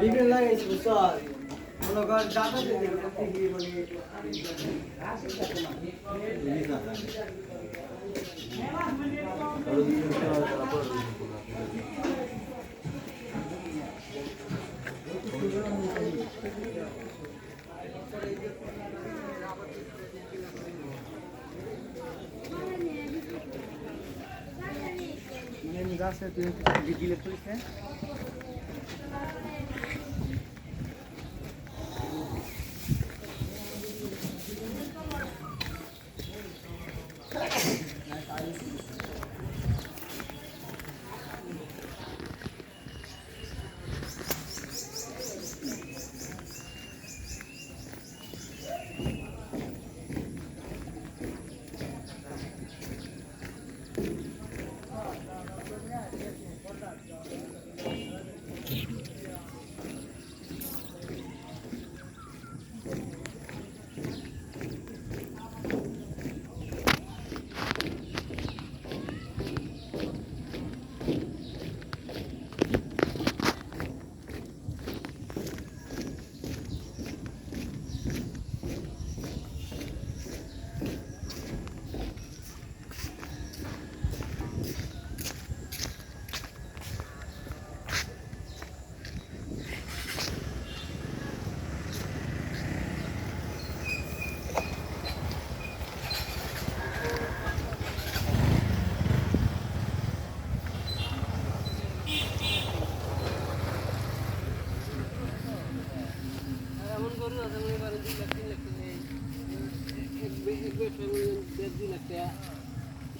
বিভিন্ন লাগাইছি বুঝছো মনে কর ডাটা দিতে কি বলি মানে গাছে তুই ডিলেট করিস না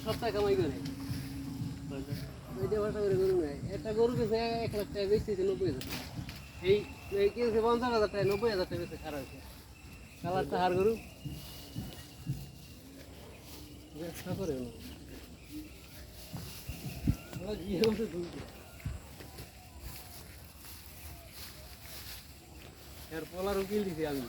সপ্তাহে কামাই করে একটা গরু পেয়েছে 1 লাখ টাকা বেচতেছে 90,000 এই কিনছে 50,000 টাকা 90,000 টাকা বেচে খারাপ হয়েছে কালারটা হার গরু ব্যবসা করে এর পলার উকিল দিছি আমি